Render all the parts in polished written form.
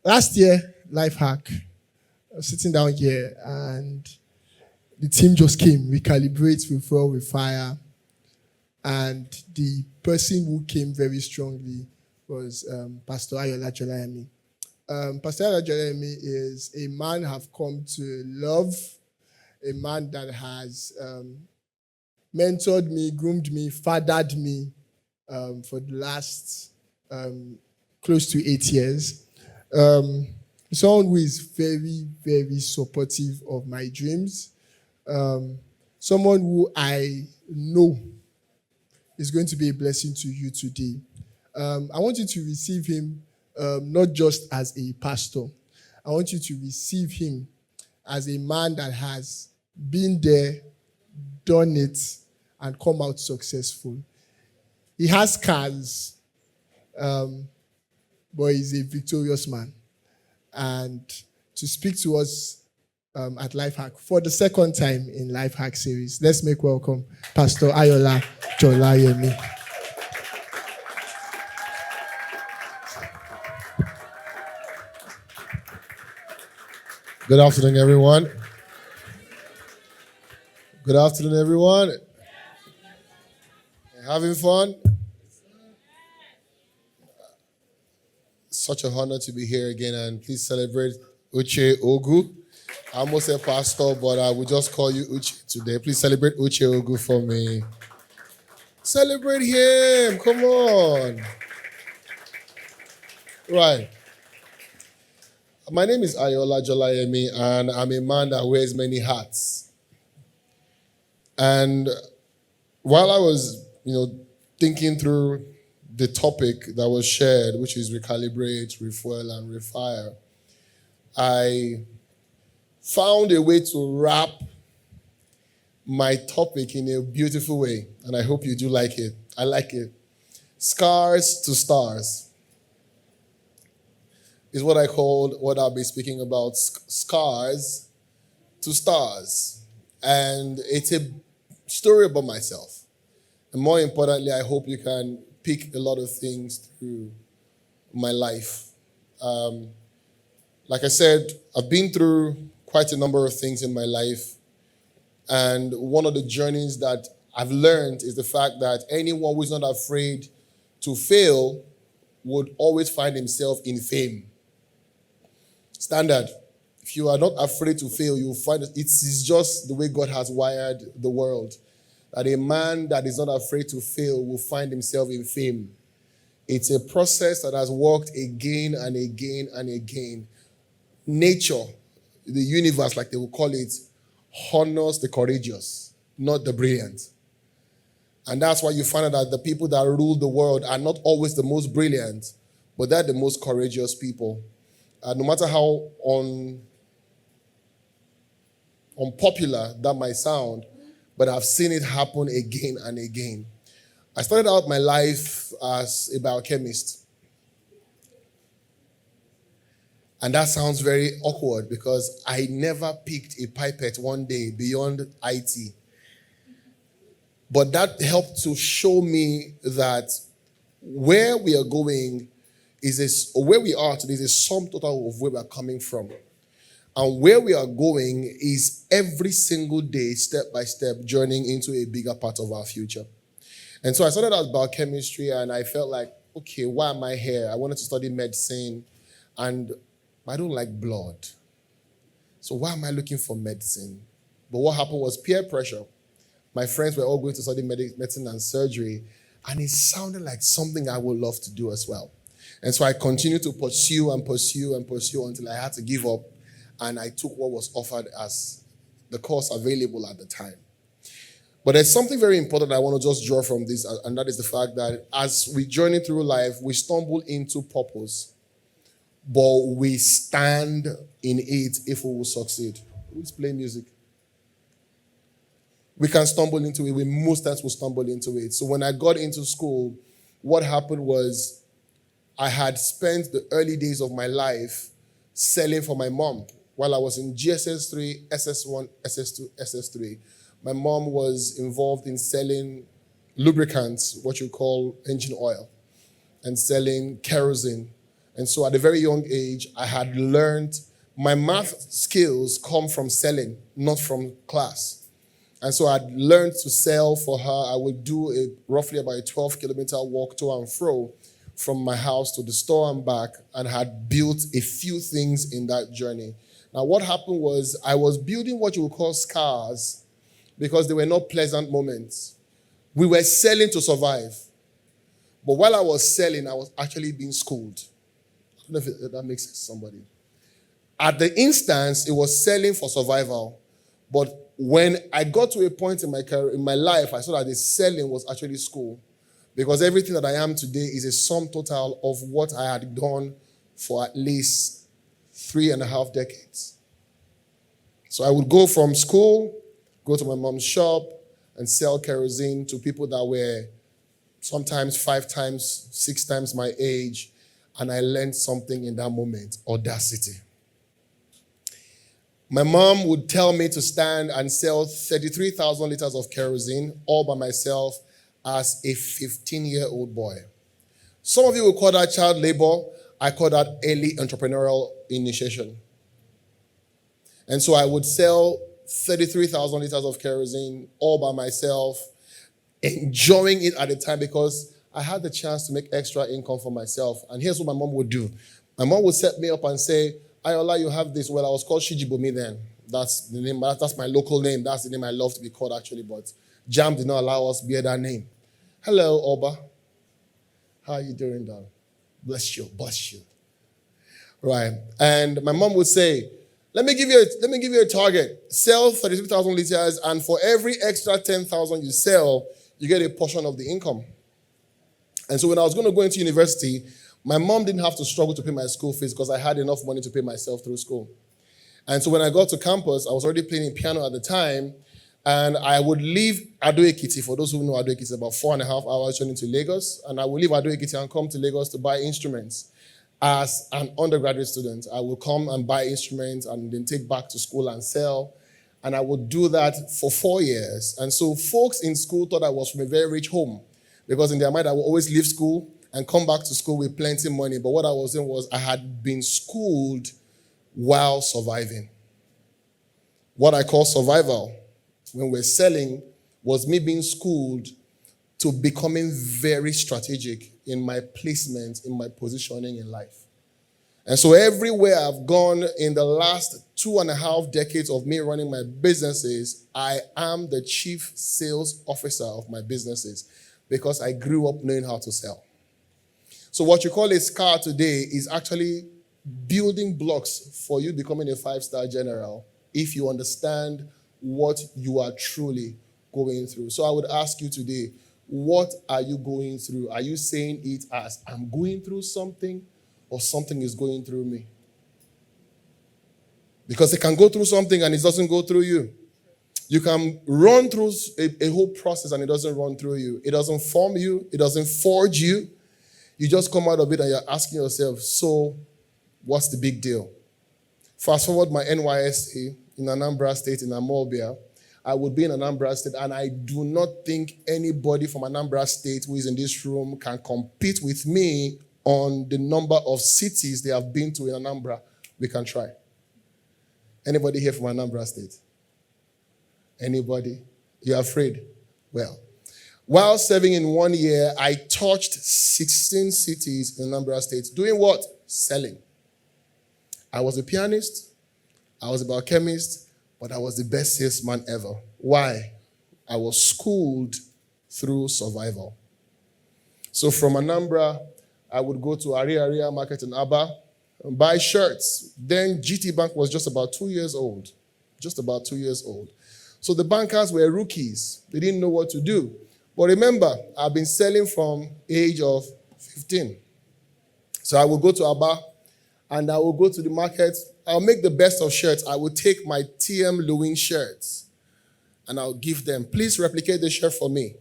Last year, life hack. I was sitting down here and the team just came. Recalibrate, Refuel, Refire. And the person who came very strongly was Pastor Ayoola Jolayemi. Pastor Ayoola Jolayemi is a man I've come to love, a man that has mentored me, groomed me, fathered me for the last close to 8 years. Someone who is very, very supportive of my dreams. Someone who I know is going to be a blessing to you today. I want you to receive him not just as a pastor. I want you to receive him as a man that has been there, done it, and come out successful. He has scars, but he's a victorious man. And to speak to us at Lifehack for the second time in Lifehack series, let's make welcome Pastor Ayoola Jolayemi. Good afternoon, everyone. Good afternoon, everyone. Having fun? Such an honor to be here again, and please celebrate Uche Ogu. I almost said pastor, but I will just call you Uche today. Please celebrate Uche Ogu for me. Celebrate him. Come on. Right. My name is Ayoola Jolayemi, and I'm a man that wears many hats. And while I was, thinking through the topic that was shared, which is recalibrate, refuel, and refire, I found a way to wrap my topic in a beautiful way, and I hope you do like it. I like it. Scars to stars is what I called what I'll be speaking about, scars to stars. And it's a story about myself. And more importantly, I hope you can pick a lot of things through my life. Like I said, I've been through quite a number of things in my life. And one of the journeys that I've learned is the fact that anyone who's not afraid to fail would always find himself in fame. Standard. If you are not afraid to fail, you'll find it is just the way God has wired the world. That a man that is not afraid to fail will find himself in fame. It's a process that has worked again and again and again. Nature, the universe, like they will call it, honors the courageous, not the brilliant. And that's why you find out that the people that rule the world are not always the most brilliant, but they're the most courageous people. No matter how unpopular that might sound, but I've seen it happen again and again. I started out my life as a biochemist. And that sounds very awkward because I never picked a pipette one day beyond IT. But that helped to show me that where we are going where we are today is a sum total of where we are coming from. And where we are going is every single day, step by step, journeying into a bigger part of our future. And so I started out biochemistry and I felt like, okay, why am I here? I wanted to study medicine and I don't like blood. So why am I looking for medicine? But what happened was peer pressure. My friends were all going to study medicine and surgery, and it sounded like something I would love to do as well. And so I continued to pursue until I had to give up, and I took what was offered as the course available at the time. But there's something very important I want to just draw from this, and that is the fact that as we journey through life, we stumble into purpose, but we stand in it if we will succeed. Let's play music. We can stumble into it. We most times will stumble into it. So when I got into school, what happened was I had spent the early days of my life selling for my mom. While I was in GSS 3, SS1, SS2, SS3, my mom was involved in selling lubricants, what you call engine oil, and selling kerosene And so at a very young age, I had learned my math skills come from selling, not from class. And so I'd learned to sell for her. I would do roughly about a 12-kilometer walk to and fro from my house to the store and back, and had built a few things in that journey. Now, what happened was I was building what you would call scars because they were not pleasant moments. We were selling to survive. But while I was selling, I was actually being schooled. I don't know if that makes sense to somebody. At the instance, it was selling for survival. But when I got to a point in my career, in my life, I saw that the selling was actually school. Because everything that I am today is a sum total of what I had done for at least 3.5 decades. So I would go from school, go to my mom's shop, and sell kerosene to people that were sometimes 5 times, 6 times my age. And I learned something in that moment: audacity. My mom would tell me to stand and sell 33,000 liters of kerosene all by myself as a 15-year-old boy. Some of you will call that child labor. I call that early entrepreneurial initiation. And so I would sell 33,000 liters of kerosene all by myself, enjoying it at the time because I had the chance to make extra income for myself. And here's what my mom would do. My mom would set me up and say, Ayoola, you have this. Well, I was called Shijibomi then. That's the name. That's my local name. That's the name I love to be called, actually. But JAM did not allow us to bear that name. Hello, Oba. How are you doing, darling? Bless you, bless you. Right. And my mom would say, let me give you a target. Sell 33,000 liters, and for every extra 10,000 you sell, you get a portion of the income. And so when I was going to go into university, my mom didn't have to struggle to pay my school fees because I had enough money to pay myself through school. And so when I got to campus, I was already playing piano at the time, and I would leave Ado-Ekiti. For those who know Ado-Ekiti, about 4.5 hours journey to Lagos, and I would leave Ado-Ekiti and come to Lagos to buy instruments. As an undergraduate student, I would come and buy instruments and then take back to school and sell. And I would do that for 4 years. And so folks in school thought I was from a very rich home, because in their mind, I would always leave school and come back to school with plenty of money. But what I was doing was I had been schooled while surviving. What I call survival, when we're selling, was me being schooled to becoming very strategic in my placement, in my positioning in life. And so everywhere I've gone in the last 2.5 decades of me running my businesses, I am the chief sales officer of my businesses because I grew up knowing how to sell. So what you call a scar today is actually building blocks for you becoming a 5-star general if you understand what you are truly going through. So I would ask you today, what are you going through? Are you saying it as, I'm going through something, or something is going through me? Because it can go through something and it doesn't go through you. You can run through a whole process and it doesn't run through you. It doesn't form you. It doesn't forge you. You just come out of it and you're asking yourself, so what's the big deal? Fast forward my NYSC in Anambra State, in Amobia. I would be in Anambra State, and I do not think anybody from Anambra State who is in this room can compete with me on the number of cities they have been to in Anambra. We can try. Anybody here from Anambra State? Anybody? You're afraid? Well, while serving in 1 year, I touched 16 cities in Anambra State. Doing what? Selling. I was a pianist. I was a biochemist. But I was the best salesman ever. Why? I was schooled through survival. So from Anambra, I would go to Aria Market in Aba and buy shirts. Then GT Bank was just about 2 years old. Just about 2 years old. So the bankers were rookies. They didn't know what to do. But remember, I've been selling from age of 15. So I would go to Aba and I would go to the market. I'll make the best of shirts. I would take my TM Lewin shirts and I'll give them, please replicate the shirt for me.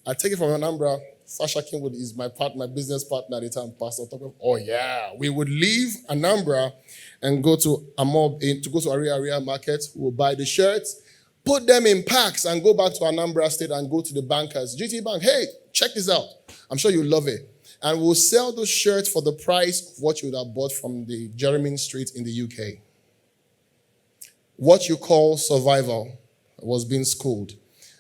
I take it from Anambra. Fasha Kingwood is my business partner at the time, Pastor. Oh yeah, we would leave Anambra and go to Aria Market. We'll buy the shirts, put them in packs and go back to Anambra State and go to the bankers. GT Bank, hey, check this out. I'm sure you love it. And we'll sell those shirts for the price of what you would have bought from the Jeremy Street in the UK. What you call survival was being schooled.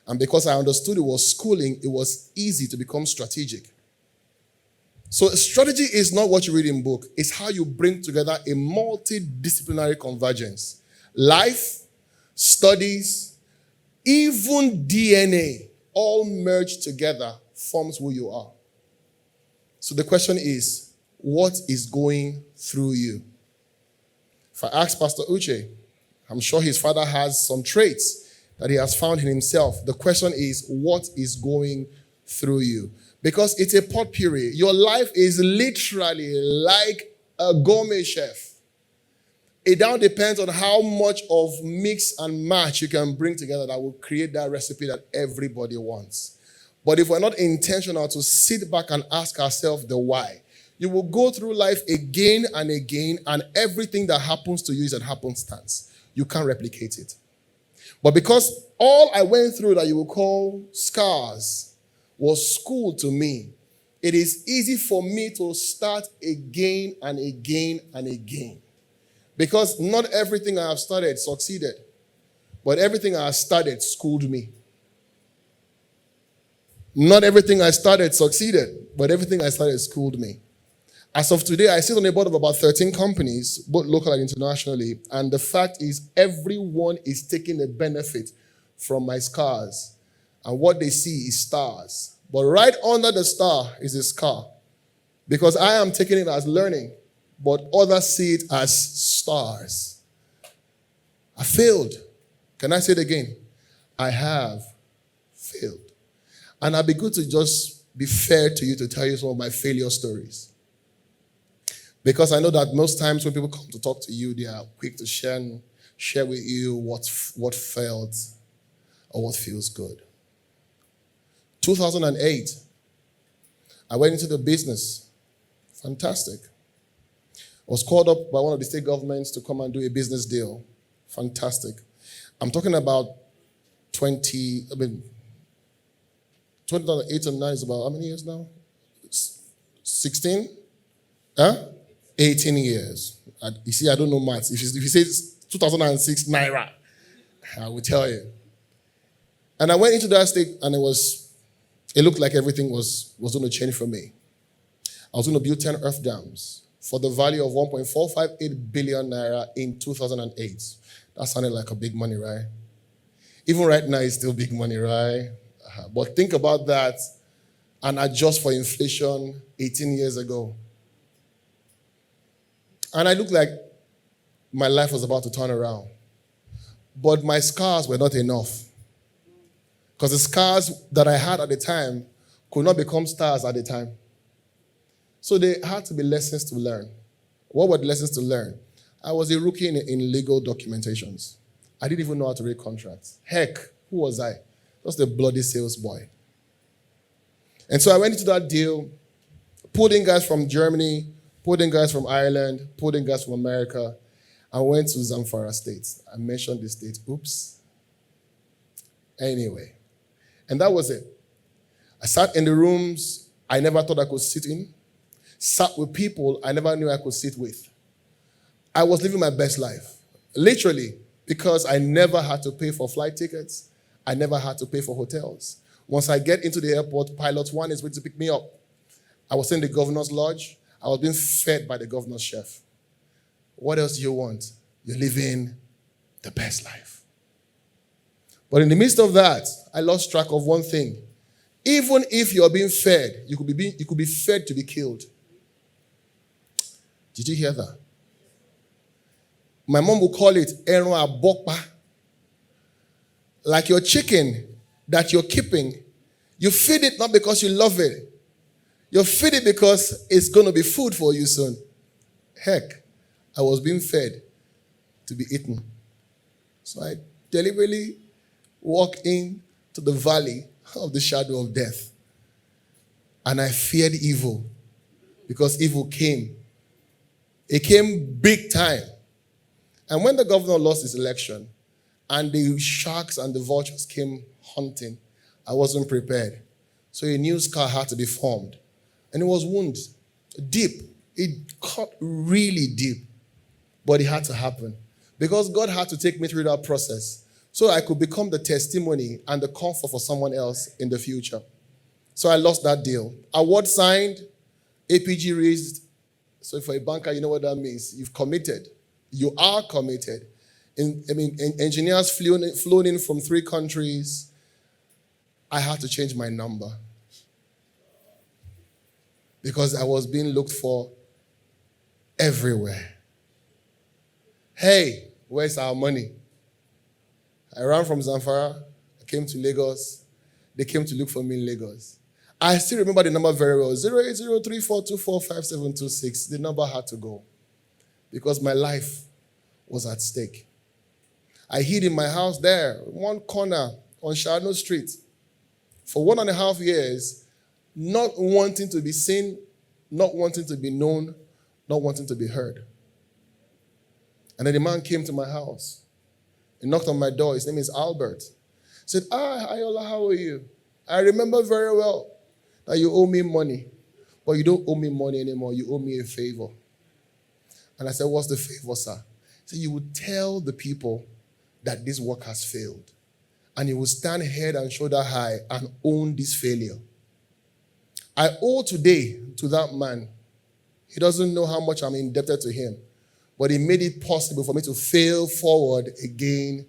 And because I understood it was schooling, it was easy to become strategic. So strategy is not what you read in book. It's how you bring together a multidisciplinary convergence. Life, studies, even DNA, all merged together forms who you are. So the question is, what is going through you? If I ask Pastor Uche, I'm sure his father has some traits that he has found in himself. The question is, what is going through you? Because it's a potpourri. Your life is literally like a gourmet chef. It now depends on how much of mix and match you can bring together that will create that recipe that everybody wants. But if we're not intentional to sit back and ask ourselves the why, you will go through life again and again, and everything that happens to you is an happenstance. You can't replicate it. But because all I went through that you will call scars was school to me, it is easy for me to start again and again and again. Because not everything I have started succeeded, but everything I have started schooled me. Not everything I started succeeded, but everything I started schooled me. As of today, I sit on a board of about 13 companies, both local and internationally, and the fact is everyone is taking a benefit from my scars, and what they see is stars. But right under the star is a scar, because I am taking it as learning, but others see it as stars. I failed. Can I say it again? I have failed. And I'd be good to just be fair to you to tell you some of my failure stories. Because I know that most times when people come to talk to you, they are quick to share with you what failed or what feels good. 2008, I went into the business. Fantastic. I was called up by one of the state governments to come and do a business deal. Fantastic. I'm talking about 2008 and 9 is about how many years now? 16? Huh? 18 years. You see, I don't know maths. If you say 2006 Naira, I will tell you. And I went into that state and it looked like everything was going to change for me. I was going to build 10 earth dams for the value of 1.458 billion Naira in 2008. That sounded like a big money, right? Even right now, it's still big money, right? But think about that and adjust for inflation 18 years ago. And I looked like my life was about to turn around. But my scars were not enough. Because the scars that I had at the time could not become stars at the time. So there had to be lessons to learn. What were the lessons to learn? I was a rookie in legal documentations. I didn't even know how to read contracts. Heck, who was I? Just a bloody sales boy. And so I went into that deal, pulled in guys from Germany, pulled in guys from Ireland, pulled in guys from America. I went to Zamfara State. I mentioned the state. Oops. Anyway. And that was it. I sat in the rooms I never thought I could sit in. Sat with people I never knew I could sit with. I was living my best life. Literally. Because I never had to pay for flight tickets. I never had to pay for hotels. Once I get into the airport, Pilot 1 is waiting to pick me up. I was in the governor's lodge. I was being fed by the governor's chef. What else do you want? You're living the best life. But in the midst of that, I lost track of one thing. Even if you're being fed, you could be fed to be killed. Did you hear that? My mom would call it Ero Abokpa. Like your chicken that you're keeping. You feed it not because you love it. You feed it because it's going to be food for you soon. Heck, I was being fed to be eaten. So I deliberately walked into the valley of the shadow of death. And I feared evil because evil came. It came big time. And when the governor lost his election and the sharks and the vultures came hunting, I wasn't prepared. So a new scar had to be formed. And it was wound. Deep. It cut really deep. But it had to happen. Because God had to take me through that process so I could become the testimony and the comfort for someone else in the future. So I lost that deal. Award signed, APG raised. So for a banker, you know what that means. You've committed. You are committed. Engineers flown in from 3 countries. I had to change my number because I was being looked for everywhere. Hey, where's our money? I ran from Zamfara. I came to Lagos. They came to look for me in Lagos. I still remember the number very well. 08034245726. The number had to go because my life was at stake. I hid in my house there, one corner on Shano Street, for 1.5 years, not wanting to be seen, not wanting to be known, not wanting to be heard. And then the man came to my house. He knocked on my door. His name is Albert. He said, Ayoola, how are you? I remember very well that you owe me money, but you don't owe me money anymore. You owe me a favor. And I said, what's the favor, sir? He said, you would tell the people that this work has failed. And you will stand head and shoulder high and own this failure. I owe today to that man. He doesn't know how much I'm indebted to him. But he made it possible for me to fail forward again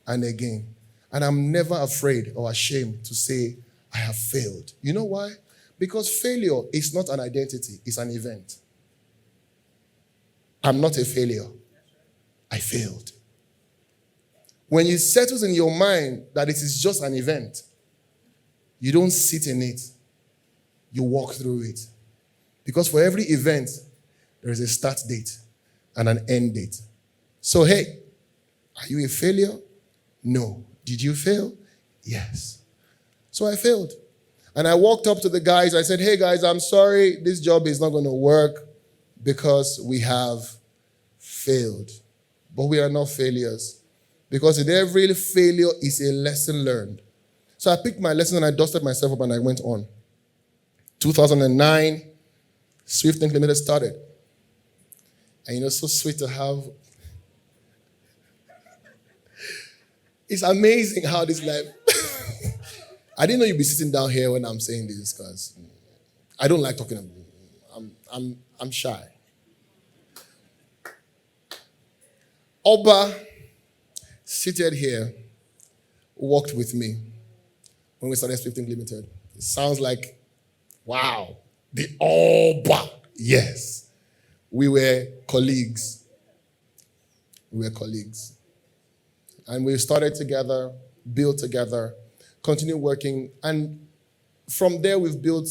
and again. And I'm never afraid or ashamed to say, I have failed. You know why? Because failure is not an identity, it's an event. I'm not a failure. I failed. When it settles in your mind that it is just an event, you don't sit in it. You walk through it. Because for every event, there is a start date and an end date. So, hey, are you a failure? No. Did you fail? Yes. So I failed. And I walked up to the guys. I said, hey, guys, I'm sorry. This job is not going to work because we have failed. But we are not failures. Because in every failure is a lesson learned. So I picked my lesson and I dusted myself up and I went on. 2009, Swift Think Limited started. And so sweet to have. It's amazing how this life. I didn't know you'd be sitting down here when I'm saying this because I don't like talking. I'm shy. Oba, seated here, walked with me when we started Swift Think Limited. It sounds like, wow, the Oba. Yes. We were colleagues. And we started together, built together, continued working. And from there, we've built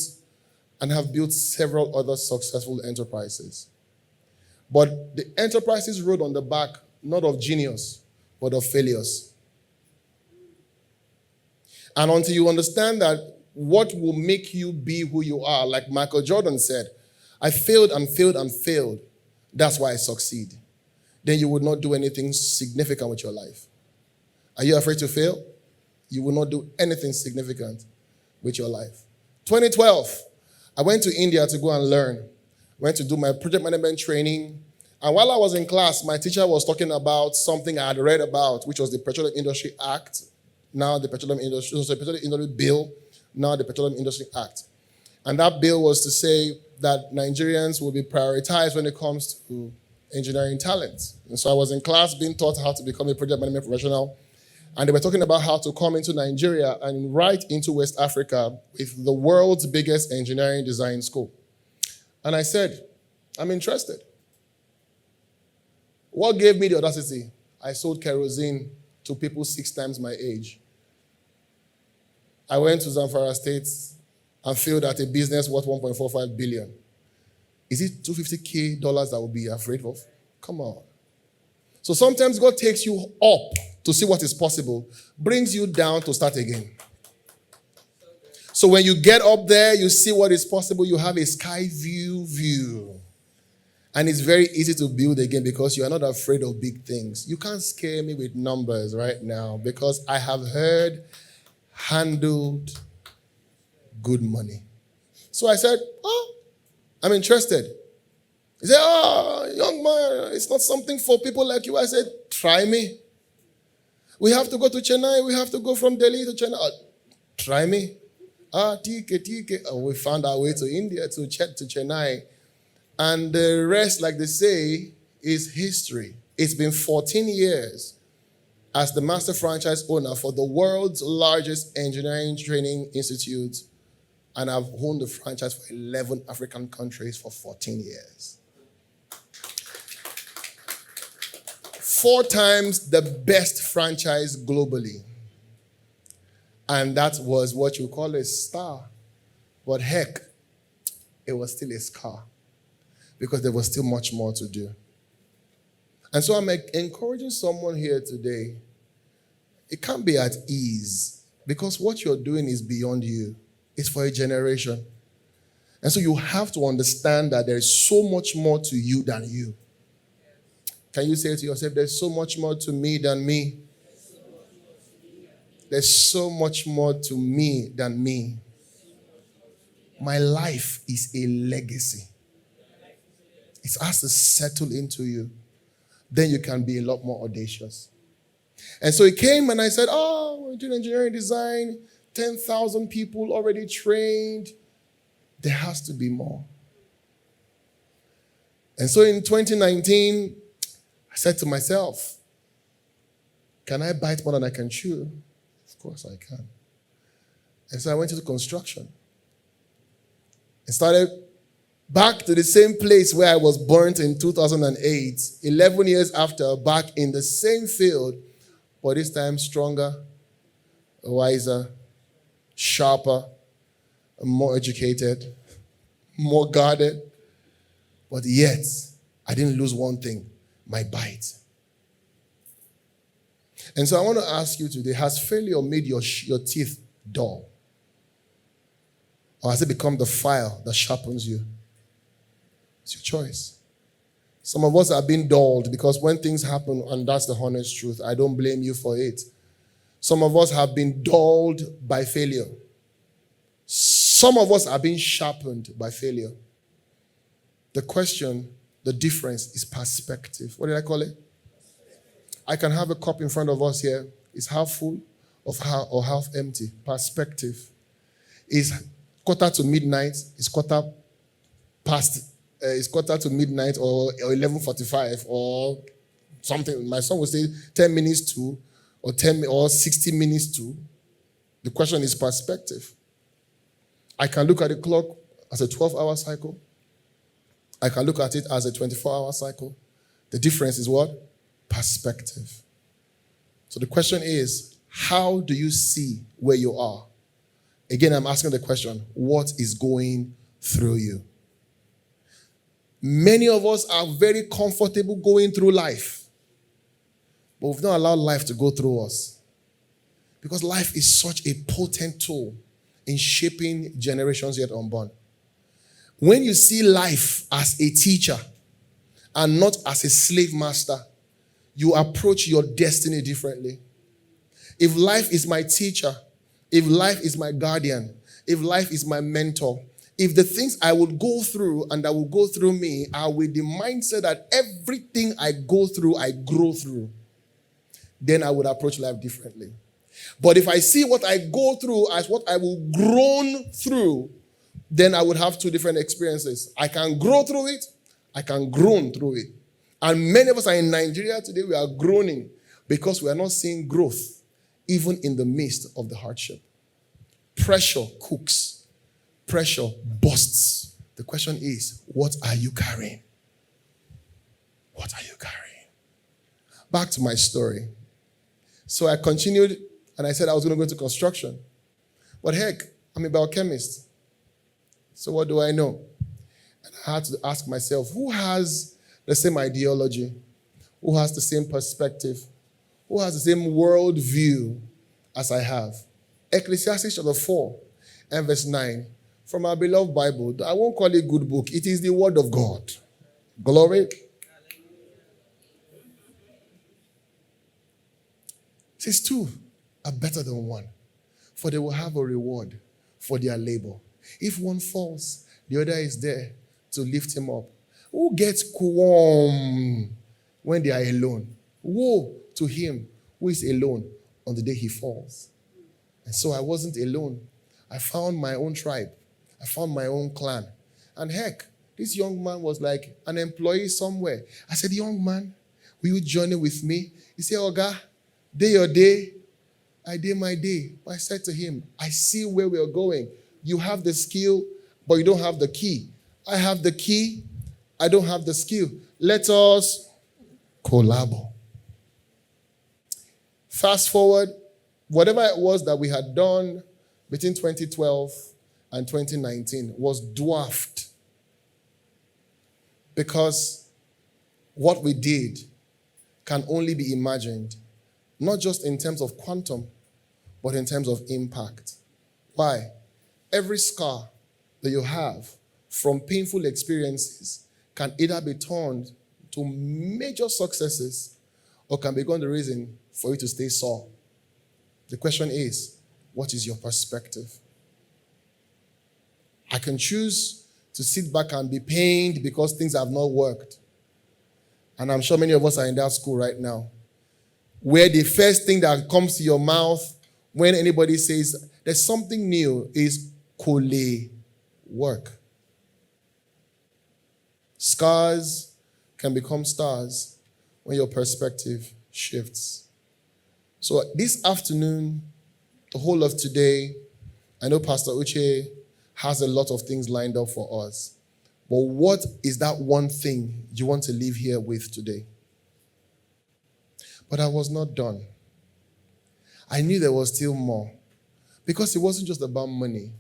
and have built several other successful enterprises. But the enterprises rode on the back, not of genius, but of failures. And until you understand that what will make you be who you are, like Michael Jordan said, I failed and failed and failed. That's why I succeed. Then you would not do anything significant with your life. Are you afraid to fail? You will not do anything significant with your life. 2012, I went to India to go and learn. Went to do my project management training. And while I was in class, my teacher was talking about something I had read about, which was the Petroleum Industry Act. Now the Petroleum Industry Bill. Now the Petroleum Industry Act. And that bill was to say that Nigerians will be prioritized when it comes to engineering talent. And so I was in class being taught how to become a project management professional. And they were talking about how to come into Nigeria and right into West Africa with the world's biggest engineering design school. And I said, I'm interested. What gave me the audacity? I sold kerosene to people 6 times my age. I went to Zamfara State and failed at a business worth 1.45 billion. Is it $250K that we'll be afraid of? Come on. So sometimes God takes you up to see what is possible, brings you down to start again. So when you get up there, you see what is possible, you have a sky view. And it's very easy to build again because you are not afraid of big things. You can't scare me with numbers right now because I have handled good money. So I said, I'm interested. He said, oh, young man, it's not something for people like you. I said, try me. We have to go to Chennai. We have to go from Delhi to Chennai. Try me. TK. And we found our way to India, to Chennai. And the rest, like they say, is history. It's been 14 years as the master franchise owner for the world's largest engineering training institute. And I've owned the franchise for 11 African countries for 14 years. 4 times the best franchise globally. And that was what you call a star. But heck, it was still a scar because there was still much more to do. And so I'm encouraging someone here today. It can't be at ease because what you're doing is beyond you. It's for a generation. And so you have to understand that there's so much more to you than you. Can you say to yourself, there's so much more to me than me? There's so much more to me than me. My life is a legacy. It has to settle into you. Then you can be a lot more audacious. And so he came and I said, we're doing engineering design, 10,000 people already trained. There has to be more. And so in 2019, I said to myself, can I bite more than I can chew? Of course I can. And so I went into construction and started back to the same place where I was burnt in 2008, 11 years after, back in the same field, but this time stronger, wiser, sharper, more educated, more guarded. But yet, I didn't lose one thing, my bite. And so I want to ask you today, has failure made your teeth dull? Or has it become the file that sharpens you? It's your choice. Some of us are being dulled because when things happen, and that's the honest truth, I don't blame you for it. Some of us have been dulled by failure. Some of us are being sharpened by failure. The question, the difference is perspective. What did I call it? I can have a cup in front of us here. It's half full or half empty. Perspective. It's quarter to midnight. It's quarter to midnight or 11:45 or something. My son will say 10 minutes to or 60 minutes to. The question is perspective. I can look at the clock as a 12-hour cycle. I can look at it as a 24-hour cycle. The difference is what? Perspective. So the question is, how do you see where you are? Again, I'm asking the question, what is going through you? Many of us are very comfortable going through life, but we've not allowed life to go through us. Because life is such a potent tool in shaping generations yet unborn. When you see life as a teacher and not as a slave master, you approach your destiny differently. If life is my teacher, if life is my guardian, if life is my mentor, if the things I would go through and that will go through me are with the mindset that everything I go through, I grow through, then I would approach life differently. But if I see what I go through as what I will groan through, then I would have 2 different experiences. I can grow through it, I can groan through it. And many of us are in Nigeria today, we are groaning because we are not seeing growth, even in the midst of the hardship. Pressure cooks, pressure bursts. The question is, what are you carrying? What are you carrying? Back to my story. So I continued, and I said I was going to go into construction. But heck, I'm a biochemist. So what do I know? And I had to ask myself, who has the same ideology? Who has the same perspective? Who has the same world view as I have? Ecclesiastes chapter 4 and verse 9. From our beloved Bible. I won't call it a good book. It is the word of God. Glory. It says 2 are better than 1, for they will have a reward for their labor. If one falls, the other is there to lift him up? Who gets qualm when they are alone? Woe to him who is alone on the day he falls. And so I wasn't alone. I found my own tribe. I found my own clan. And heck, this young man was like an employee somewhere. I said, young man, will you journey with me? He said, Oga, day your day, I did my day. I said to him, I see where we are going. You have the skill, but you don't have the key. I have the key. I don't have the skill. Let us collabo. Fast forward, whatever it was that we had done between 2012 and 2019 was dwarfed because what we did can only be imagined, not just in terms of quantum, but in terms of impact. Why? Every scar that you have from painful experiences can either be turned to major successes or can become the reason for you to stay sore. The question is, what is your perspective? I can choose to sit back and be pained because things have not worked. And I'm sure many of us are in that school right now, where the first thing that comes to your mouth when anybody says there's something new is kole work. Scars can become stars when your perspective shifts. So this afternoon, the whole of today, I know Pastor Uche has a lot of things lined up for us. But what is that one thing you want to leave here with today? But I was not done. I knew there was still more. Because it wasn't just about money.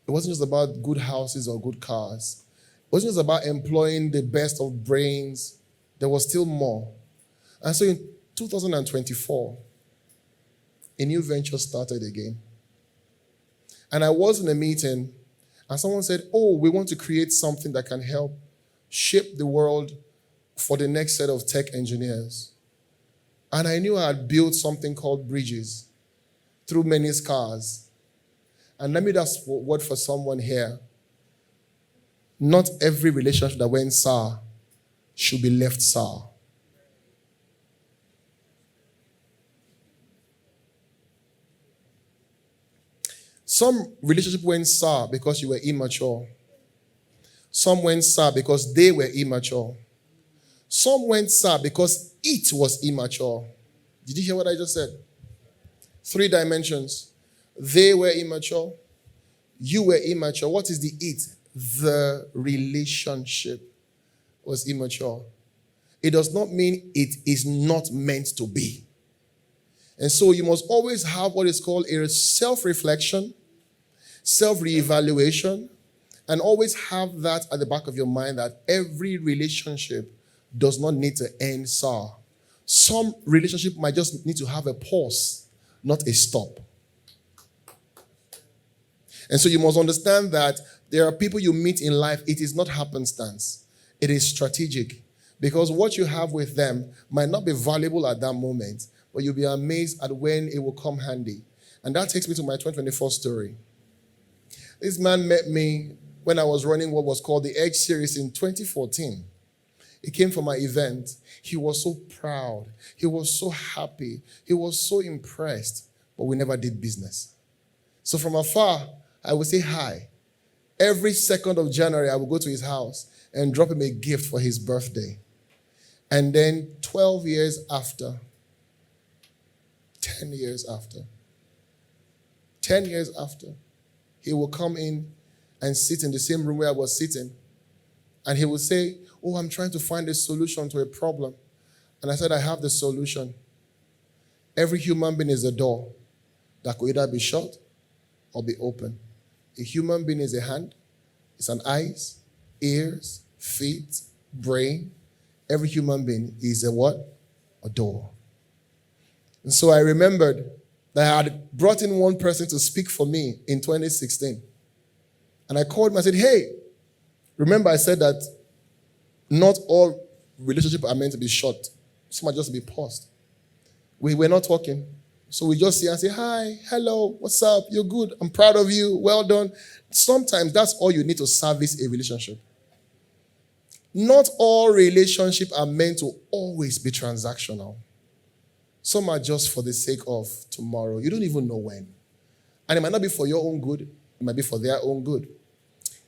It wasn't just about good houses or good cars. It wasn't just about employing the best of brains. There was still more. And so in 2024, a new venture started again. And I was in a meeting, and someone said, we want to create something that can help shape the world for the next set of tech engineers. And I knew I had built something called bridges through many scars. And let me just word for someone here. Not every relationship that went sour should be left sour. Some relationship went sour because you were immature. Some went sour because they were immature. Some went sour because it was immature. Did you hear what I just said? 3 dimensions. They were immature. You were immature. What is the it? The relationship was immature. It does not mean it is not meant to be. And so you must always have what is called a self-reflection, self-reevaluation, and always have that at the back of your mind that every relationship does not need to end sour. Some relationship might just need to have a pause, not a stop. And so you must understand that there are people you meet in life, it is not happenstance. It is strategic. Because what you have with them might not be valuable at that moment, but you'll be amazed at when it will come handy. And that takes me to my 2024 story. This man met me when I was running what was called the Edge series in 2014. He came for my event. He was so proud. He was so happy. He was so impressed, but we never did business. So from afar, I would say hi. Every 2nd of January, I would go to his house and drop him a gift for his birthday. And then 12 years after, 10 years after, 10 years after, he will come in and sit in the same room where I was sitting. And he will say, I'm trying to find a solution to a problem. And I said, I have the solution. Every human being is a door that could either be shut or be open. A human being is a hand, it's an eyes, ears, feet, brain. Every human being is a what? A door. And so I remembered that I had brought in one person to speak for me in 2016. And I called him and said, hey, remember I said that not all relationships are meant to be short. Some are just to be paused. We were not talking. So we just see and say, hi, hello, what's up? You're good. I'm proud of you. Well done. Sometimes that's all you need to service a relationship. Not all relationships are meant to always be transactional. Some are just for the sake of tomorrow. You don't even know when. And it might not be for your own good. It might be for their own good.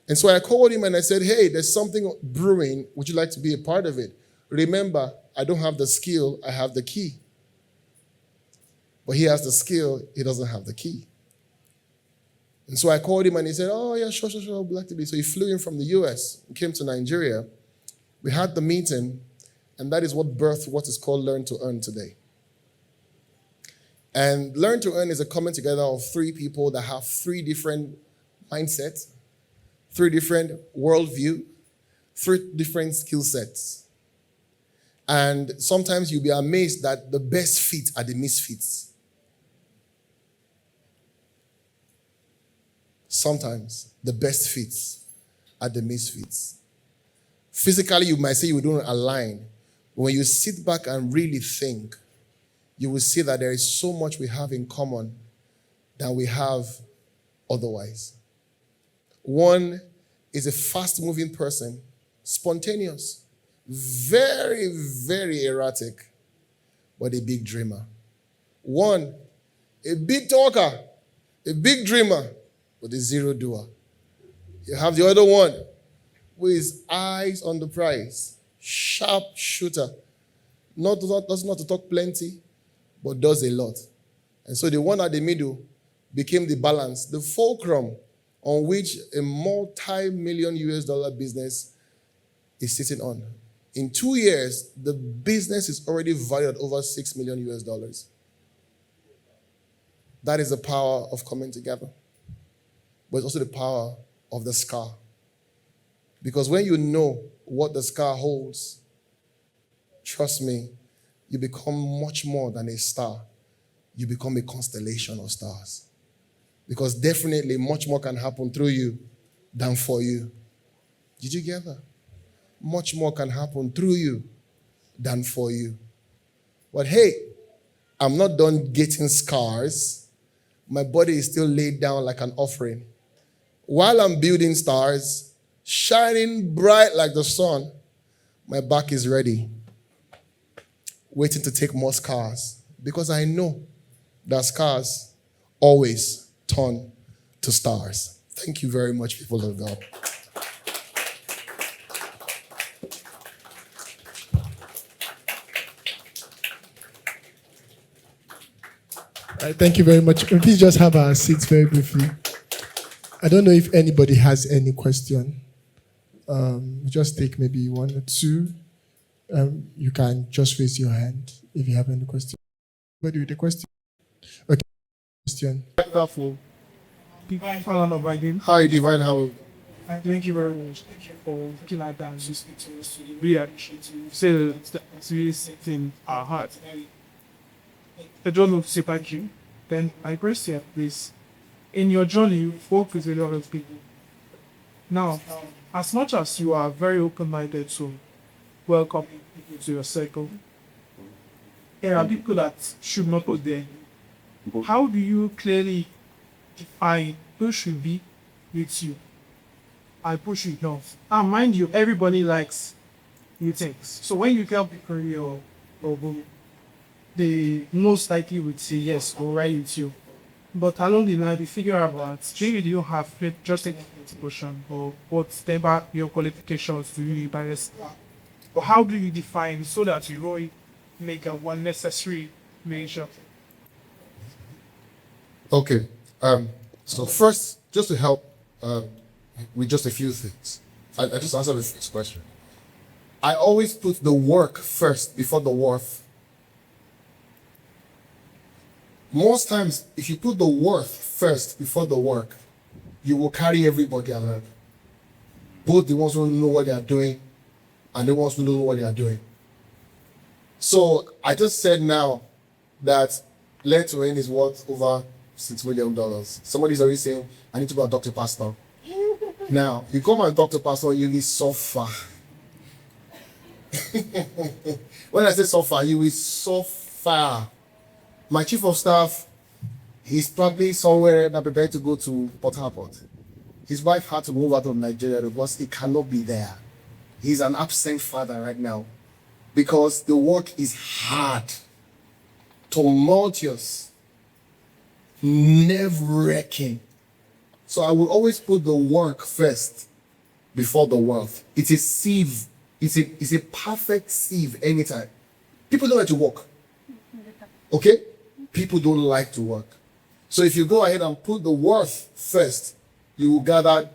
And so I called him and I said, hey, there's something brewing. Would you like to be a part of it? Remember, I don't have the skill. I have the key. But he has the skill. He doesn't have the key. And so I called him and he said, oh, yeah, sure, I'd like to be. So he flew in from the US and came to Nigeria. We had the meeting, and that is what birthed what is called Learn to Earn today. And Learn to Earn is a coming together of three people that have three different mindsets, three different worldview, three different skill sets. And sometimes you'll be amazed that the best fit are the misfits. Sometimes the best fits are the misfits. Physically, you might say you don't align. But when you sit back and really think, you will see that there is so much we have in common than we have otherwise. One is a fast-moving person, spontaneous, very, very erratic, but a big dreamer. One, a big talker, a big dreamer, but a zero doer. You have the other one, who is eyes on the prize, sharp shooter, does not to talk plenty, but does a lot. And so the one at the middle became the balance, the fulcrum on which a multi-million US dollar business is sitting on. In 2 years, the business is already valued at over 6 million US dollars. That is the power of coming together. But it's also the power of the scar. Because when you know what the scar holds, trust me, you become much more than a star. You become a constellation of stars. Because definitely much more can happen through you than for you. Did you get that? Much more can happen through you than for you. But hey, I'm not done getting scars. My body is still laid down like an offering. While I'm building stars, shining bright like the sun, my back is ready, waiting to take more scars. Because I know that scars always turn to stars. Thank you very much, people of God. Thank you very much. Please just have our seats very briefly. I don't know if anybody has any question. Just take maybe one or two. You can just raise your hand if you have any question. Anybody with a question? Okay. Question. Hi, Divine. How? Thank you very much. Thank you for looking at that and listening to us. We really appreciate you. Say that it's really setting our heart. I don't know to say thank you. Then I press here, please. In your journey, you've worked with a lot of people. Now, as much as you are very open-minded to welcome people to your circle, there are people that should not go there. How do you clearly define who should be with you? I push you enough. And mind you, everybody likes new things. So when you tell people your problem, they most likely would say yes or right with you. But along the line, you figure out that maybe you have just a portion or whatever your qualifications to you by this. But how do you define so that you really make a one necessary measure? Okay. So first, just to help with just a few things, I just answer the first question. I always put the work first before the worth. Most times, if you put the worth first before the work, you will carry everybody along. Both the ones who know what they are doing and the ones who don't know what they are doing. So I just said now that Learn to Earn is worth over $6 million. Somebody's already saying, I need to go and talk to pastor. Now, you come and talk to pastor, you will suffer. When I say suffer, you will suffer. My chief of staff, he's probably somewhere that prepared to go to Port Harcourt. His wife had to move out of Nigeria because he cannot be there. He's an absent father right now because the work is hard, tumultuous, nerve-wracking. So I will always put the work first before the wealth. It's a sieve. It's a perfect sieve anytime. People don't like to work. Okay? People don't like to work. So if you go ahead and put the worth first, you will gather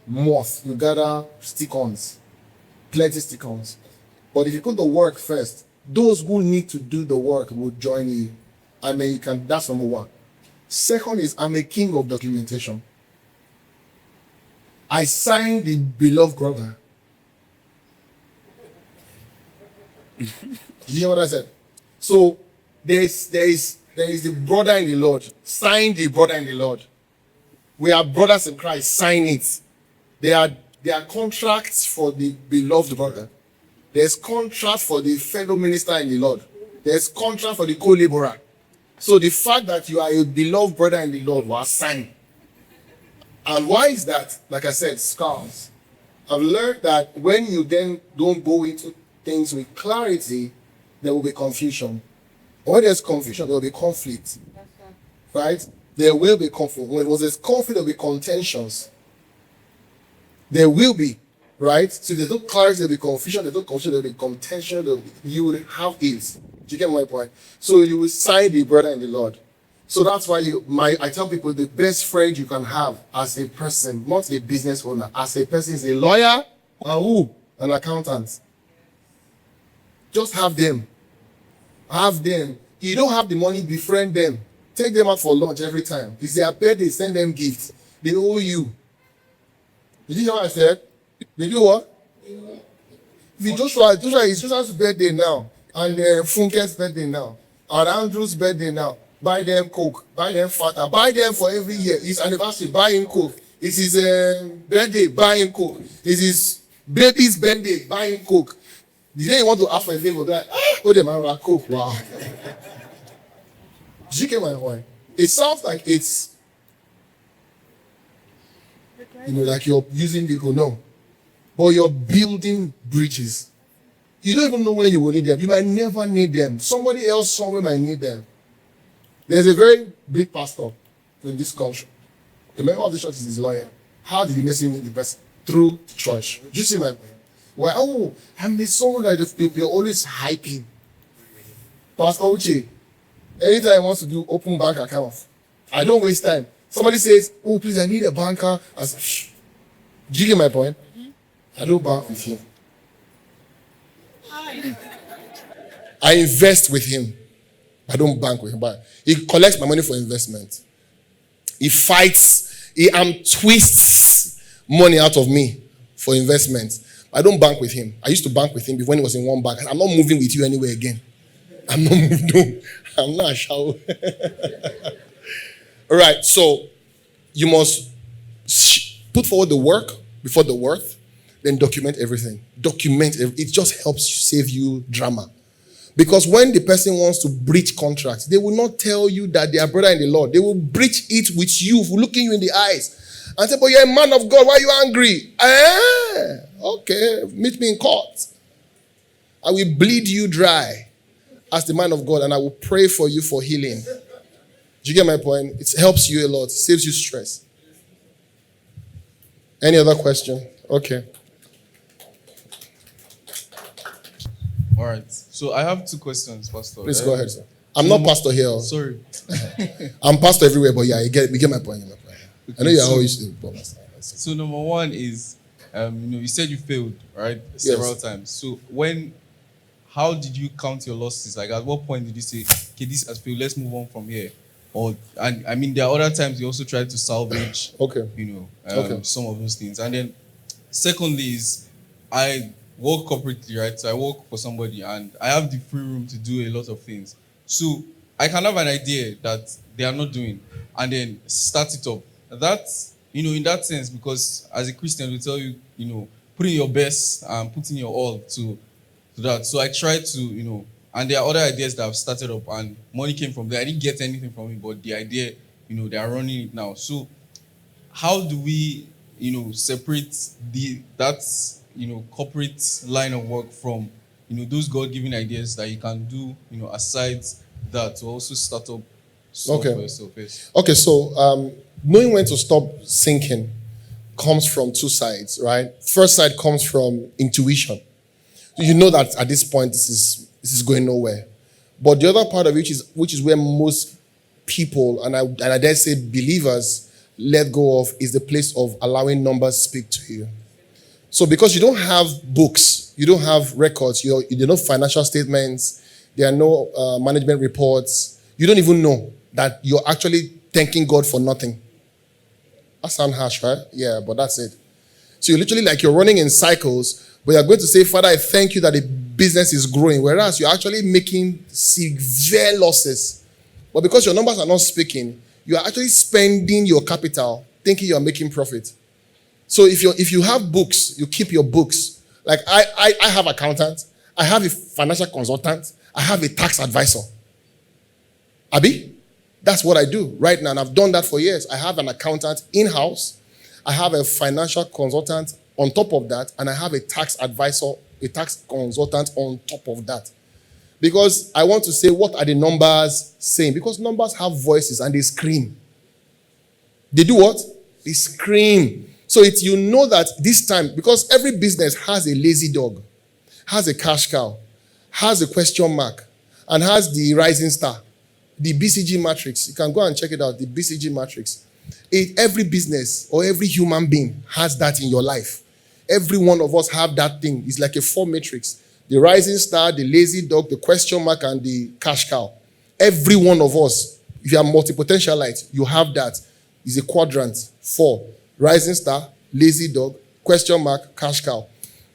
moth, you gather stick-ons, plenty stick-ons. But if you put the work first, those who need to do the work will join you. And then you can, that's number one. Second is, I'm a king of documentation. I signed the beloved brother. Did you hear what I said? So there is the brother in the Lord. Sign the brother in the Lord. We are brothers in Christ. Sign it. There are contracts for the beloved brother. There's contract for the fellow minister in the Lord. There's contract for the co-laborer. So the fact that you are a beloved brother in the Lord was signed. And why is that? Like I said, scars. I've learned that when you then don't go into things with clarity, there will be confusion. When there's confusion, there will be conflict. Right? There will be conflict. When there's conflict, there will be contentions. There will be. Right? So there's no clarity, there will be confusion, there's no confusion, there will be contention, you will have it. Do you get my point? So you will sign the brother in the Lord. So that's why I tell people the best friend you can have as a person, not a business owner, as a person is a lawyer and who? An accountant. Just have them. Have them. You don't have the money, befriend them. Take them out for lunch every time. It's their birthday, send them gifts. They owe you. Did you hear what I said? They do what? If you it's Joshua's birthday now, and Funke's birthday now, and Andrew's birthday now, buy them Coke, buy them Fanta, buy them for every year. It's anniversary, buy him Coke. It's his birthday, buy him Coke. It's his baby's birthday, buy him Coke. The day you want to ask for a favor, like, oh, the man like Coke, wow. Did you get my point? It sounds like it's, like you're using people, no. But you're building bridges. You don't even know when you will need them. You might never need them. Somebody else somewhere might need them. There's a very big pastor in this country. The member of the church is his lawyer. How did he message with the person? Through church. Do you see my point? Well, I'm the someone that you're always hyping. Pastor Uche, anytime he wants to do open bank account, I don't waste time. Somebody says, oh, please, I need a banker. I say, shh. Do you get my point? I don't bank with him. I invest with him. I don't bank with him, but he collects my money for investment. He fights, he twists money out of me for investment. I don't bank with him. I used to bank with him when he was in one bank. I'm not moving with you anywhere again. I'm not moving. No, I'm not a shower. All right, so you must put forward the work before the worth, then document everything. It just helps save you drama. Because when the person wants to breach contracts, they will not tell you that they are brother in the Lord. They will breach it with you, looking you in the eyes, and say, but you're a man of God, why are you angry? Okay, meet me in court. I will bleed you dry as the man of God, and I will pray for you for healing. Do you get my point? It helps you a lot, saves you stress. Any other question? Okay. All right. So I have two questions, Pastor. Please go ahead, sir. I'm not pastor here. Sorry. I'm pastor everywhere, but yeah, you get my point. Okay, I know you're always pastor. So number one is, you said you failed, right? Yes. Several times. So how did you count your losses? Like at what point did you say, okay, this has failed, let's move on from here? There are other times you also try to salvage, some of those things. And then secondly is, I work corporately, right? So I work for somebody and I have the free room to do a lot of things. So I can have an idea that they are not doing and then start it up. That's, in that sense, because as a Christian, we tell you, put in your best and put in your all to that. So I try to, and there are other ideas that I've started up and money came from there. I didn't get anything from it, but the idea, they are running it now. So how do we, separate that corporate line of work from, those God-given ideas that you can do, aside that to also start up stuff for yourself? Yes. Okay, so knowing when to stop thinking comes from two sides, right? First side comes from intuition. You know that at this point this is going nowhere. But the other part of it which is where most people, and I dare say believers, let go of, is the place of allowing numbers speak to you. So because you don't have books, you don't have records, there are no financial statements, there are no management reports, you don't even know that you're actually thanking God for nothing. That sounds harsh, right? Yeah, but that's it. So you're literally like you're running in cycles, but you're going to say, Father, I thank you that the business is growing, whereas you're actually making severe losses. But because your numbers are not speaking, you're actually spending your capital thinking you're making profit. So if you have books, you keep your books. Like I have an accountant, I have a financial consultant, I have a tax advisor. Abi? That's what I do right now, and I've done that for years. I have an accountant in-house, I have a financial consultant on top of that, and I have a tax advisor, a tax consultant on top of that. Because I want to say, what are the numbers saying? Because numbers have voices and they scream. They do what? They scream. So you know that this time, because every business has a lazy dog, has a cash cow, has a question mark, and has the rising star, the BCG matrix. You can go and check it out, the BCG matrix. Every business or every human being has that in your life. Every one of us have that thing. It's like a 4 matrix. The rising star, the lazy dog, the question mark, and the cash cow. Every one of us, if you are multi-potentialite, you have that. It's a quadrant. 4. Rising star, lazy dog, question mark, cash cow.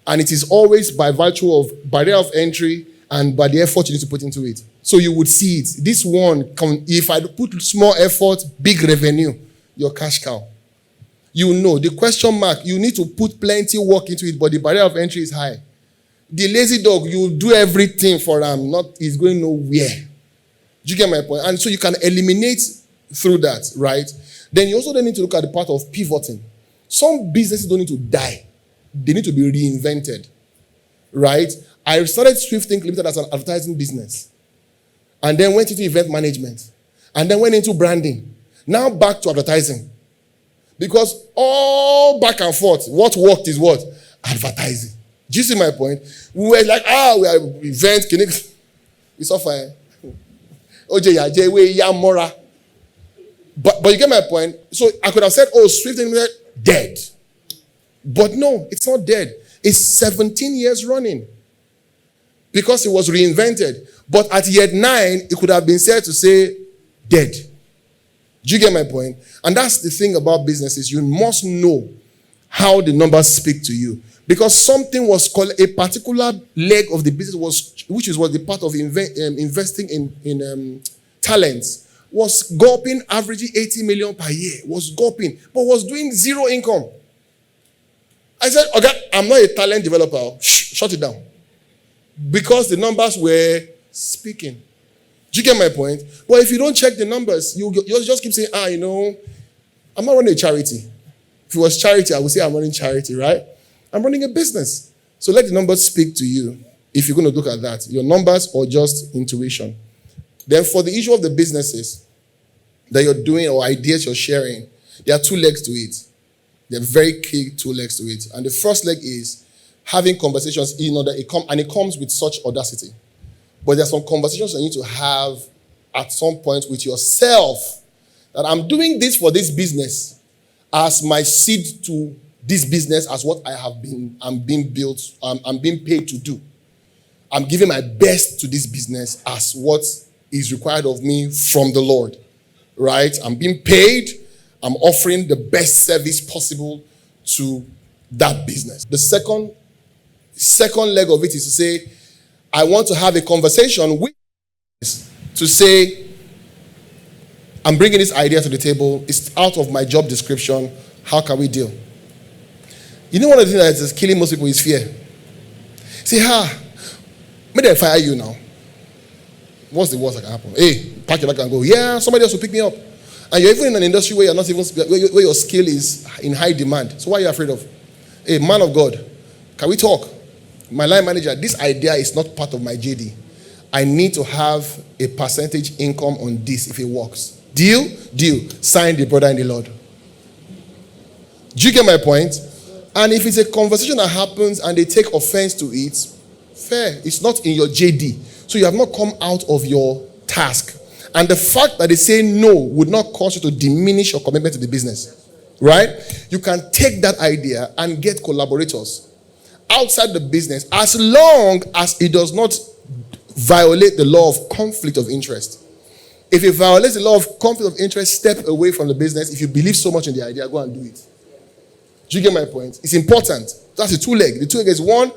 And it is always by virtue of barrier of entry and by the effort you need to put into it. So you would see it. This one, if I put small effort, big revenue, your cash cow. You know, the question mark, you need to put plenty work into it, but the barrier of entry is high. The lazy dog, you do everything for him, he's going nowhere. Do you get my point? And so you can eliminate through that, right? Then you also then need to look at the part of pivoting. Some businesses don't need to die. They need to be reinvented, right? I started Swift Think Limited as an advertising business, and then went into event management, and then went into branding. Now back to advertising. Because all back and forth, what worked is what? Advertising. Do you see my point? We were like, we are event, it's all fine. But you get my point? So I could have said, Swift Limited, dead. But no, it's not dead. It's 17 years running. Because it was reinvented. But at year 9, it could have been said to say, dead. Do you get my point? And that's the thing about businesses. You must know how the numbers speak to you. Because something was called, a particular leg of the business which was the part of investing in talents, was gulping, averaging 80 million per year, was gulping, but was doing zero income. I said, okay, I'm not a talent developer. Shut it down. Because the numbers were speaking. Do you get my point? But if you don't check the numbers, you just keep saying, I'm not running a charity. If it was charity, I would say I'm running charity, right? I'm running a business. So let the numbers speak to you if you're going to look at that. Your numbers or just intuition. Then for the issue of the businesses that you're doing or ideas you're sharing, there are 2 legs to it. There are very key 2 legs to it. And the first leg is having conversations in order, and it comes with such audacity. But there's some conversations you need to have at some point with yourself that I'm doing this for this business as my seed to this business, as what I'm being paid to do. I'm giving my best to this business as what is required of me from the Lord, right? I'm being paid. I'm offering the best service possible to that business. The second leg of it is to say, I want to have a conversation with to say, I'm bringing this idea to the table. It's out of my job description. How can we deal? You know, one of the things that is killing most people is fear. Say, maybe I fire you now. What's the worst that can happen? Hey, pack your bag and go. Yeah, somebody else will pick me up. And you're even in an industry where your skill is in high demand. So what are you afraid of? Hey, man of God, Can we talk? My line manager, this idea is not part of my JD. I need to have a percentage income on this if it works. Deal? Deal. Sign the brother in the Lord. Do you get my point? And if it's a conversation that happens and they take offense to it, fair. It's not in your JD. So you have not come out of your task. And the fact that they say no would not cause you to diminish your commitment to the business. Right? You can take that idea and get collaborators outside the business as long as it does not violate the law of conflict of interest. If it violates the law of conflict of interest, step away from the business. If you believe so much in the idea, go and do it. Do you get my point? It's important. That's the two leg. The two leg is one,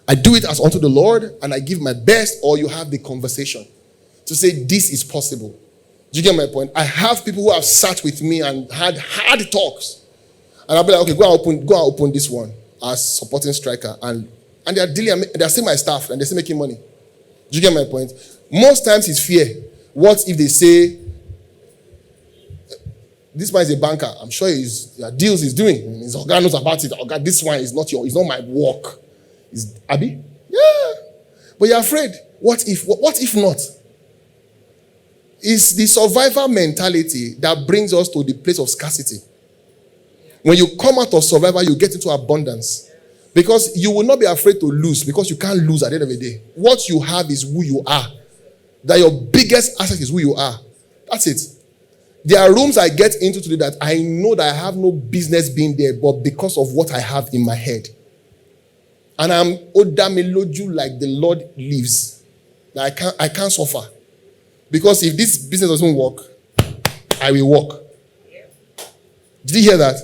I do it as unto the Lord and I give my best, or you have the conversation to say this is possible. Do you get my point? I have people who have sat with me and had hard talks. And I'll be like, okay, go and open this one as supporting striker. And they are dealing, they're still my staff and they're still making money. Do you get my point? Most times it's fear. What if they say, this man is a banker. I'm sure his deals he's doing. His organ knows about it. Organ, this one is not it's not my work. Is Abby? Yeah. But you're afraid. What if? What if not? It's the survivor mentality that brings us to the place of scarcity. When you come out of survival, you get into abundance. Because you will not be afraid to lose, because you can't lose at the end of the day. What you have is who you are. That your biggest asset is who you are. That's it. There are rooms I get into today that I know that I have no business being there, but because of what I have in my head. And I'm Odameloju like the Lord lives. That I can't suffer. Because if this business doesn't work, I will walk. Did you hear that?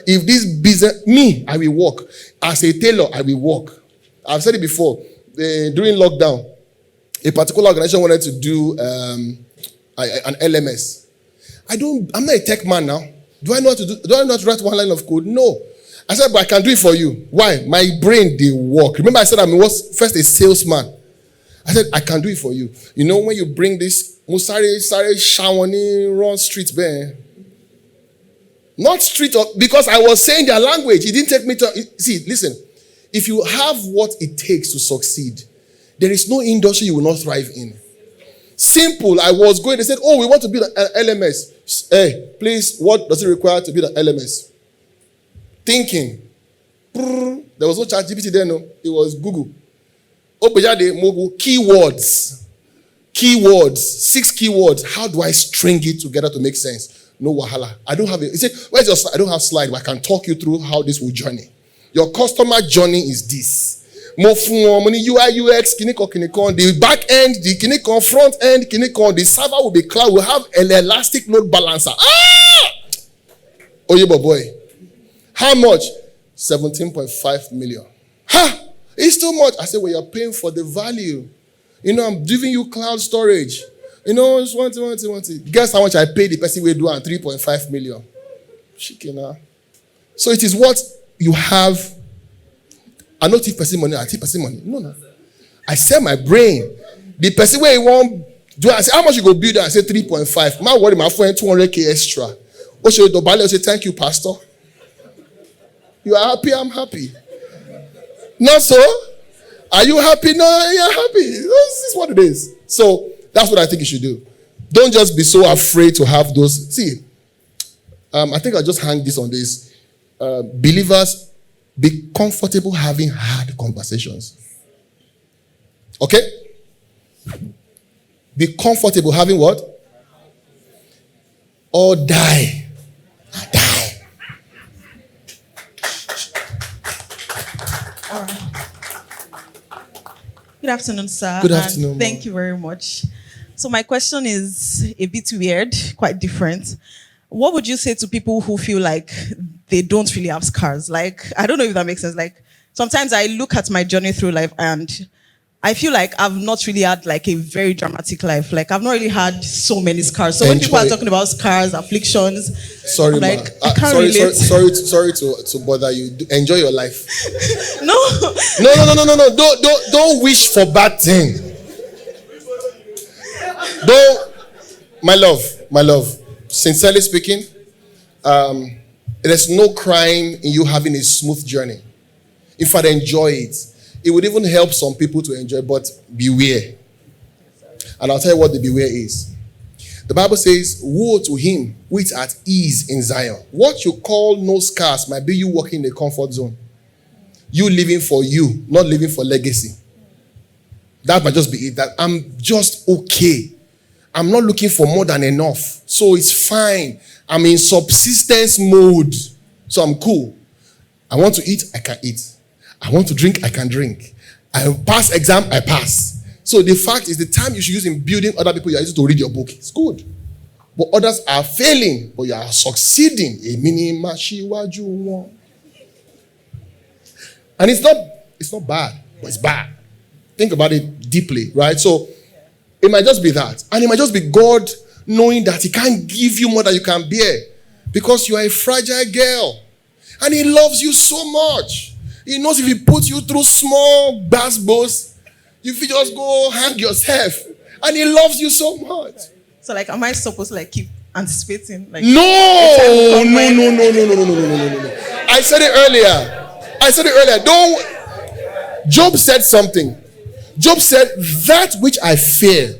If this business, I will walk. As a tailor, I will walk. I've said it before. During lockdown, a particular organization wanted to do an LMS. I'm not a tech man now. Do I know how to write one line of code? No. I said, but I can do it for you. Why? My brain, they work. Remember I said I was first a salesman. I said, I can do it for you. You know, when you bring this, Musare, Shawani, run street, ben. Not street, because I was saying their language. It didn't take me to, see, listen. If you have what it takes to succeed, there is no industry you will not thrive in. Simple. I was going, they said, oh, we want to build an LMS. Hey, please, what does it require to build an LMS? Thinking. There was no ChatGPT there, no. It was Google. Keywords. 6 keywords. How do I string it together to make sense? No wahala. I don't have it. He said, where's your slide? I don't have slide, but I can talk you through how this will journey. Your customer journey is this. UI, UX, the back end, the front end, the server will be cloud. We'll have an elastic load balancer. Oh, yeah, boy. How much? 17.5 million. Ha! It's too much. I said, well, you're paying for the value. You know, I'm giving you cloud storage. You know, it's one thing. Guess how much I paid the person we do on 3.5 million. Shikina. So it is what you have. I not take person money, I take person money. No. I sell my brain. The person where you want do I say how much you go build? I say 3.5. My worry, my friend 200k extra. What should you say thank you, pastor? You are happy, I'm happy. Not so? Are you happy? No, you're happy. This is what it is. So that's what I think you should do. Don't just be so afraid to have those. See, I think I'll just hang this on this. Believers, be comfortable having hard conversations. Okay? Be comfortable having what? Or die. Die. All right. Good afternoon, sir. Good afternoon. And thank you very much. So my question is a bit weird, quite different. What would you say to people who feel like they don't really have scars? Like, I don't know if that makes sense. Like, sometimes I look at my journey through life and I feel like I've not really had like a very dramatic life. Like, I've not really had so many scars. So when people are talking about scars, afflictions, sorry, I'm like, I can't relate. Sorry to bother you. Enjoy your life. No. No. Don't wish for bad thing. Don't, my love. Sincerely speaking, there's no crime in you having a smooth journey. In fact, enjoy it. It would even help some people to enjoy, but beware. And I'll tell you what the beware is. The Bible says, woe to him who is at ease in Zion. What you call no scars might be you walking in the comfort zone. You living for you, not living for legacy. That might just be it. That I'm just okay. I'm not looking for more than enough. So it's fine. I'm in subsistence mode. So I'm cool. I want to eat, I can eat. I want to drink, I can drink. I pass exam, I pass. So the fact is, the time you should use in building other people, you are using to read your book. It's good. But others are failing, but you are succeeding. And it's not bad, but it's bad. Think about it deeply, right? So it might just be that. And it might just be God knowing that he can't give you more than you can bear because you are a fragile girl. And he loves you so much. He knows if he puts you through small basbos, you will just go hang yourself. And he loves you so much. So, like, am I supposed to, like, keep anticipating? Like, No. I said it earlier. Job said something. Job said, that which I fear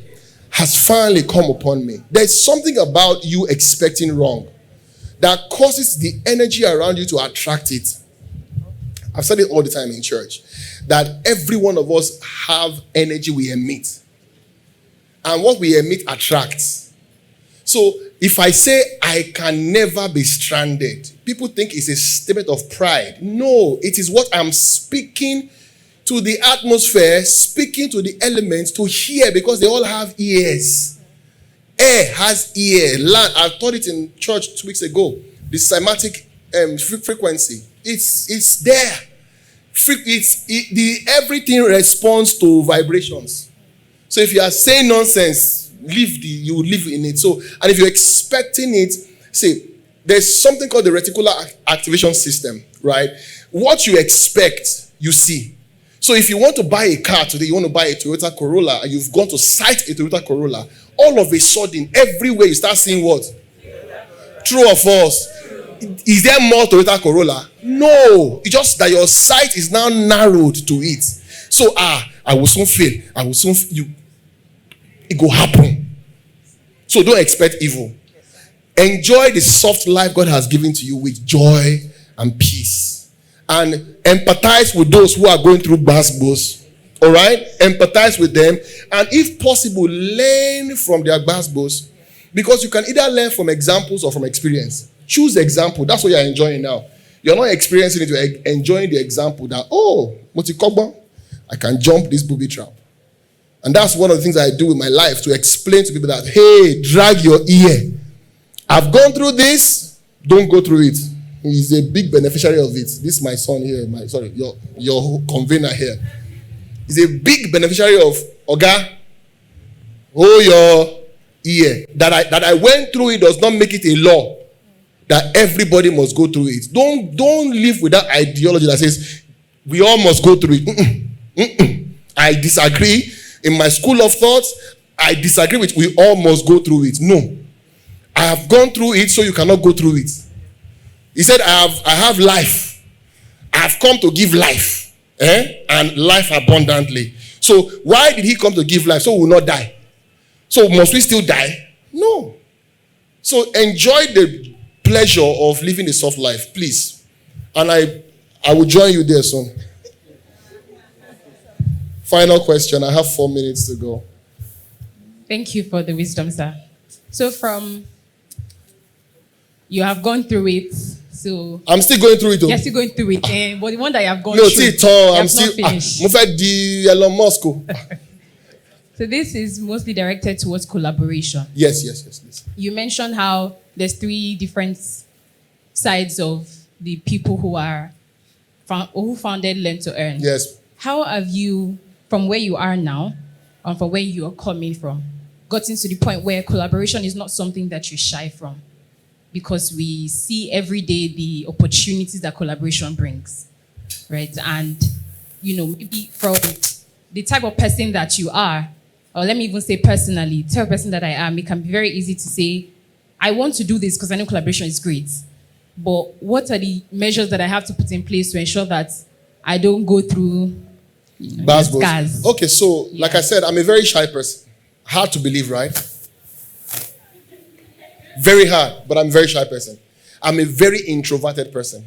has finally come upon me. There's something about you expecting wrong that causes the energy around you to attract it. I've said it all the time in church, that every one of us have energy we emit. And what we emit attracts. So if I say I can never be stranded, people think it's a statement of pride. No, it is what I'm speaking to the atmosphere, speaking to the elements to hear, because they all have ears. Air has ear. Land, I taught it in church 2 weeks ago. The cymatic frequency. It's there. Everything responds to vibrations. So if you are saying nonsense, you will live in it. So, and if you're expecting it, see, there's something called the reticular activation system, right? What you expect, you see. So if you want to buy a car today, you want to buy a Toyota Corolla, and you've gone to sight a Toyota Corolla, all of a sudden, everywhere you start seeing what? True or false? Is there more Toyota Corolla? No. It's just that your sight is now narrowed to it. So, I will soon fail. It will happen. So don't expect evil. Enjoy the soft life God has given to you with joy and peace. And empathize with those who are going through basbos. All right? Empathize with them. And if possible, learn from their basbos. Because you can either learn from examples or from experience. Choose the example. That's what you're enjoying now. You're not experiencing it. You're enjoying the example that, Motikogba, I can jump this booby trap. And that's one of the things I do with my life, to explain to people that, hey, drag your ear. I've gone through this. Don't go through it. He's a big beneficiary of it. This is my son here. Your convener here. He's a big beneficiary of Oga. Hold your ear. That I went through it does not make it a law that everybody must go through it. Don't live with that ideology that says we all must go through it. I disagree. In my school of thought, I disagree with we all must go through it. No. I have gone through it, so you cannot go through it. He said, I have life. I have come to give life. And life abundantly. So why did he come to give life? So we will not die. So must we still die? No. So enjoy the pleasure of living a soft life, please. And I will join you there soon. Final question. I have 4 minutes to go. Thank you for the wisdom, sir. So you have gone through it. So I'm still going through it. You're still going through it. But the one that you have gone through. I'm still finished. Elon Musk. So this is mostly directed towards collaboration. Yes. You mentioned how there's 3 different sides of the people who founded Learn to Earn. Yes. How have you, from where you are now, and from where you are coming from, gotten to the point where collaboration is not something that you shy from? Because we see every day the opportunities that collaboration brings, right? And, maybe from the type of person that you are, or let me even say personally, the type of person that I am, it can be very easy to say, I want to do this because I know collaboration is great. But what are the measures that I have to put in place to ensure that I don't go through the scars. Okay, so like I said, I'm a very shy person. Hard to believe, right? Very hard, but I'm a very shy person. I'm a very introverted person.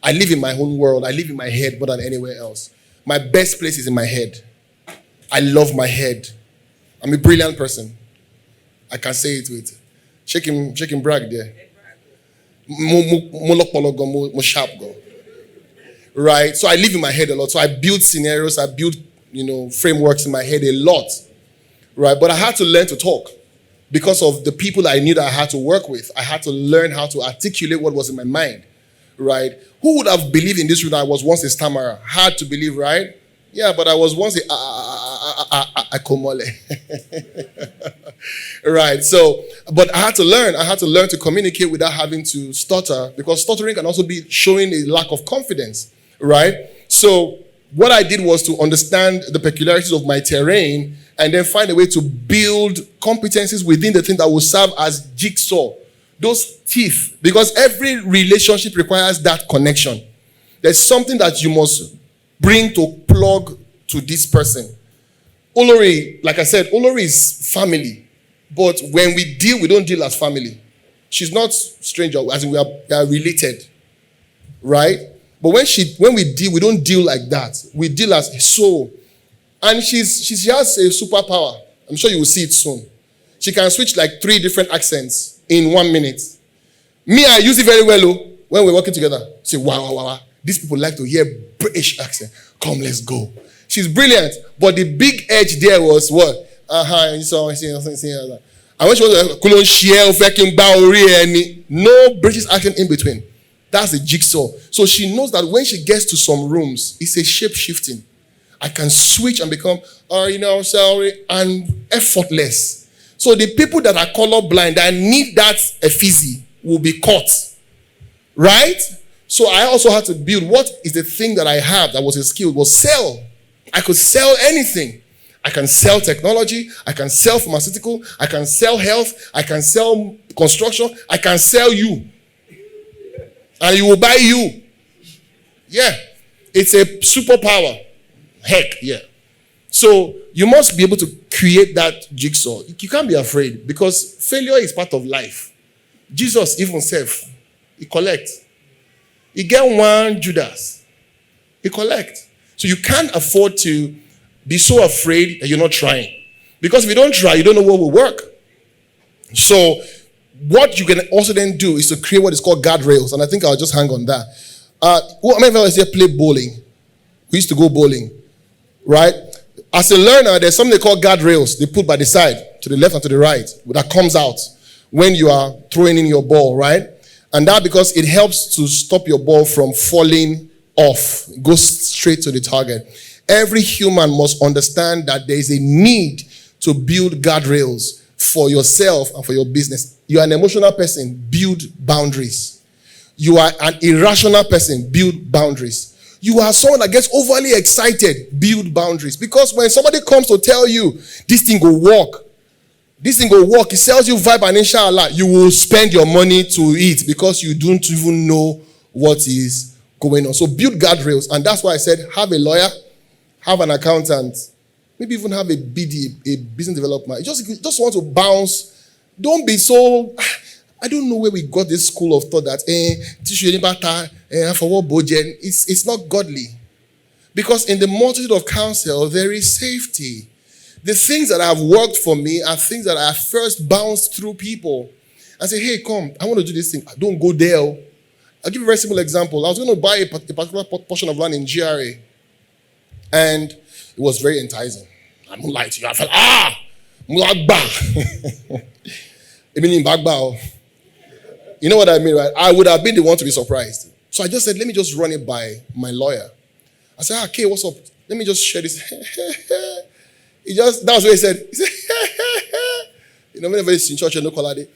I live in my own world. I live in my head more than anywhere else. My best place is in my head. I love my head. I'm a brilliant person. I can say it with shake him brag there. Mo sharp go. Right? So I live in my head a lot. So I build scenarios, I build, frameworks in my head a lot. Right? But I had to learn to talk because of the people I knew that I had to work with. I had to learn how to articulate what was in my mind. Right? Who would have believed in this room that I was once a stammerer? Hard to believe, right? Yeah, but I was once a komole. Right, so, but I had to learn. I had to learn to communicate without having to stutter, because stuttering can also be showing a lack of confidence, right? So what I did was to understand the peculiarities of my terrain and then find a way to build competencies within the thing that will serve as jigsaw. Those teeth, because every relationship requires that connection. There's something that you must bring to plug to this person. Olori, like I said, Olori is family. But when we deal, we don't deal as family. She's not stranger, as in we are related. Right? But when we deal, we don't deal like that. We deal as soul. And she has a superpower. I'm sure you will see it soon. She can switch like 3 different accents in 1 minute. Me, I use it very well when we're working together. Say, wow. These people like to hear British accent. Come, let's go. She's brilliant. But the big edge there was what? And when she was no British accent in between. That's a jigsaw. So she knows that when she gets to some rooms, it's a shape-shifting. I can switch and become, and effortless. So the people that are colorblind, that need that effigy, will be caught. Right? So I also had to build, what is the thing that I have that was a skill, was sell. I could sell anything. I can sell technology. I can sell pharmaceutical. I can sell health. I can sell construction. I can sell you. And you will buy you. Yeah. It's a superpower. Heck, yeah. So you must be able to create that jigsaw. You can't be afraid, because failure is part of life. Jesus even said, he collect. He get one Judas. He collect. So you can't afford to be so afraid that you're not trying. Because if you don't try, you don't know what will work. So what you can also then do is to create what is called guardrails. And I think I'll just hang on that. How many of us here play bowling? We used to go bowling. Right? As a learner, there's something they call guardrails. They put by the side, to the left and to the right, that comes out when you are throwing in your ball, right? And that because it helps to stop your ball from falling off. It goes straight to the target. Every human must understand that there is a need to build guardrails for yourself and for your business. You are an emotional person, build boundaries. You are an irrational person, build boundaries. You are someone that gets overly excited, build boundaries. Because when somebody comes to tell you, this thing will work, it sells you vibe and inshallah, you will spend your money to it because you don't even know what is going on. So build guardrails. And that's why I said, have a lawyer, have an accountant, maybe even have a BD, a business developer. You just want to bounce. Don't be so... I don't know where we got this school of thought that it's not godly. Because in the multitude of counsel, there is safety. The things that have worked for me are things that I first bounced through people and say, hey, come, I want to do this thing. Don't go there. I'll give you a very simple example. I was going to buy a particular portion of land in GRA. And it was very enticing. I won't lie to you. I felt, you know what I mean, right? I would have been the one to be surprised. So I just said, let me just run it by my lawyer. I said, okay, what's up? Let me just share this. That was what he said. He said, whenever he's in church, no colade.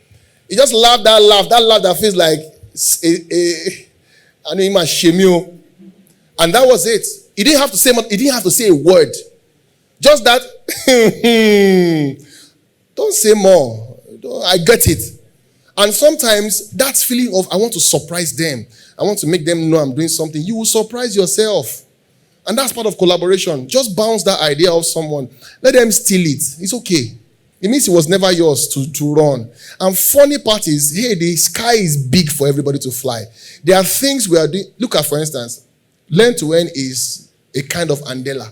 He just laughed that laugh that feels like, and that was it. He didn't have to say a word. Just that, don't say more. I get it. And sometimes that feeling of, I want to surprise them. I want to make them know I'm doing something. You will surprise yourself. And that's part of collaboration. Just bounce that idea off someone. Let them steal it. It's okay. It means it was never yours to run. And funny part is, hey, the sky is big for everybody to fly. There are things we are doing. Look at, for instance, Learn to Earn is a kind of Andela.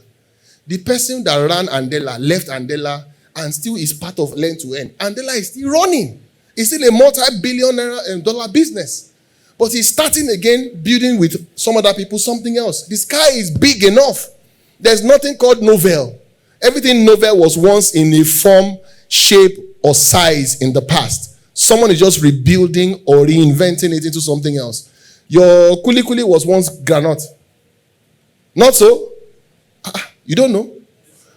The person that ran Andela left Andela and still is part of Learn to Earn. Andela is still running. It's still a multi-billion dollar business. But he's starting again, building with some other people something else. The sky is big enough. There's nothing called novel. Everything novel was once in a form, shape, or size in the past. Someone is just rebuilding or reinventing it into something else. Your kuli kuli was once granite. Not so? You don't know?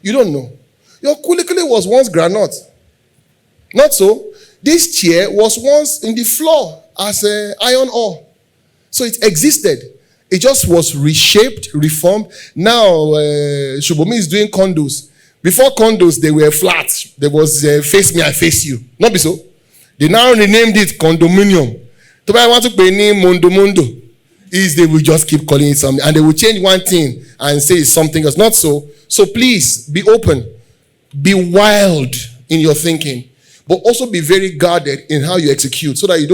You don't know. Your kuli kuli was once granite. Not so? This chair was once in the floor as iron ore. So it existed. It just was reshaped, reformed. Now, Shubomi is doing condos. Before condos, they were flat. There was face me, I face you. Not be so. They now renamed it condominium. To I want to pay name Mondo. Is they will just keep calling it something. And they will change one thing and say it's something else. Not so. So please, be open. Be wild in your thinking. But also be very guarded in how you execute so that you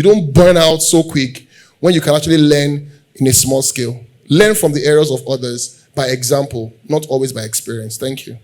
don't burn out so quick when you can actually learn in a small scale. Learn from the errors of others by example, not always by experience. Thank you.